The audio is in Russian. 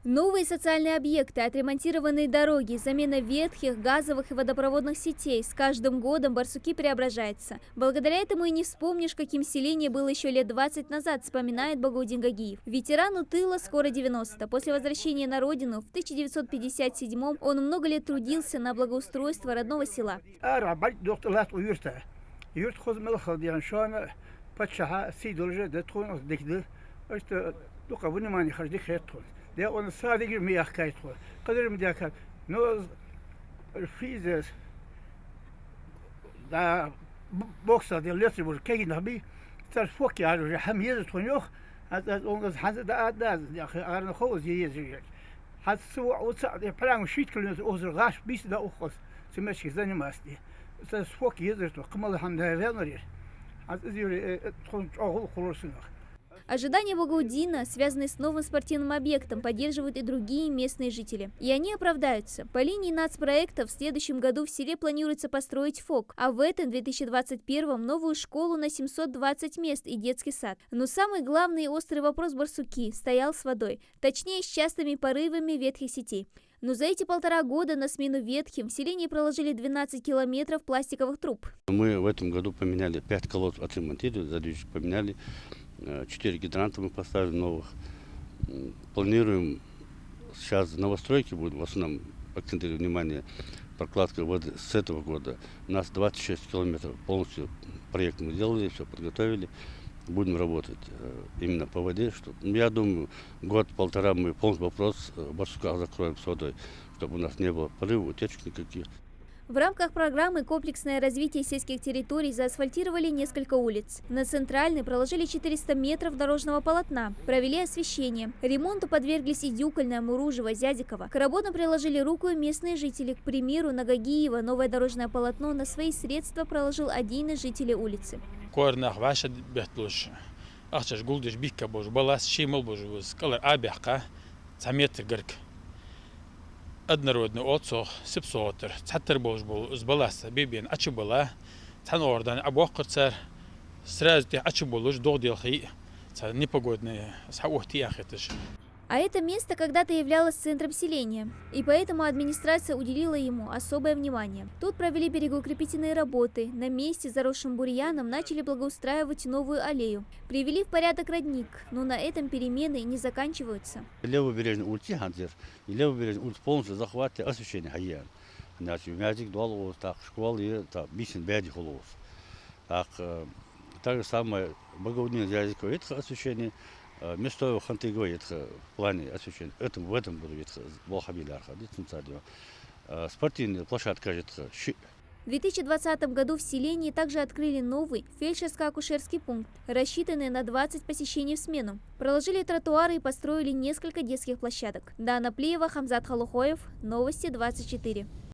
Новые социальные объекты, отремонтированные дороги, замена ветхих, газовых и водопроводных сетей. С каждым годом Барсуки преображается. Благодаря этому и не вспомнишь, каким селение было еще лет 20 назад, вспоминает Багаудин Гагиев. Ветерану тыла скоро 90. После возвращения на родину в 1957-м он много лет трудился на благоустройство родного села. ده اون سادگی میاخت خود قدر میداخت نو فیزس دا بوکسا ده لسه بر کی نبی تر فوق یارو همیشه تونیو از اون هز دا یا اگر خوز یه هز سو اوصا ده پلان شیت کلمه اوزر غاش بیس دا اوخس سمش زنی ماستی تر فوق یه تو کمال هم ده ونری از یوری تون اول خلوصنا. Ожидания Багаудина, связанные с новым спортивным объектом, поддерживают и другие местные жители. И они оправдаются. По линии нацпроекта в следующем году в селе планируется построить ФОК, а в этом 2021-м новую школу на 720 мест и детский сад. Но самый главный и острый вопрос Барсуки стоял с водой, точнее с частыми порывами ветхих сетей. Но за эти 1,5 года на смену ветхим в селении проложили 12 километров пластиковых труб. Мы в этом году поменяли 5 колодцев, отремонтировали, задвижек поменяли, 4 гидранта мы поставили новых. Планируем, сейчас новостройки будут, в основном акцентировать внимание, прокладка воды с этого года. У нас 26 километров полностью проект мы сделали, все подготовили. Будем работать именно по воде. Я думаю, год-полтора мы полный вопрос в Барсуках закроем с водой, чтобы у нас не было порывов, утечек никаких. В рамках программы «Комплексное развитие сельских территорий» заасфальтировали несколько улиц. На центральной проложили 400 метров дорожного полотна, провели освещение. Ремонту подверглись и Дюкольная, Муружева, Зязикова. К работам приложили руку и местные жители. К примеру, на Гагиева новое дорожное полотно на свои средства проложил один из жителей улицы. Однородный отцох, сепсотер, цаттер божбол, сбаласа, бибен, ачубала, цан ордан, абуаккарцар, сразу те ачуболуш, догдилхи, цан непогодные, сауахти ахетыш. А это место когда-то являлось центром селения, и поэтому администрация уделила ему особое внимание. Тут провели берегоукрепительные работы, на месте, заросшим бурьяном, начали благоустраивать новую аллею. Привели в порядок родник, но на этом перемены не заканчиваются. Левобережный улицы хантер, и левобережный улицы полностью захватили освещение хаян. Значит, мязик дуалос, так школы, так бисен бяди холос. Так же самое Багаудин Зязикова, это освещение. Место Хантыгова это в плане освещения. В этом году это Волхабилярха, спортивная площадка. В 2020 году в селении также открыли новый фельдшерско-акушерский пункт, рассчитанный на 20 посещений в смену. Проложили тротуары и построили несколько детских площадок. Дана Плиева, Хамзат Халухоев, Новости 24.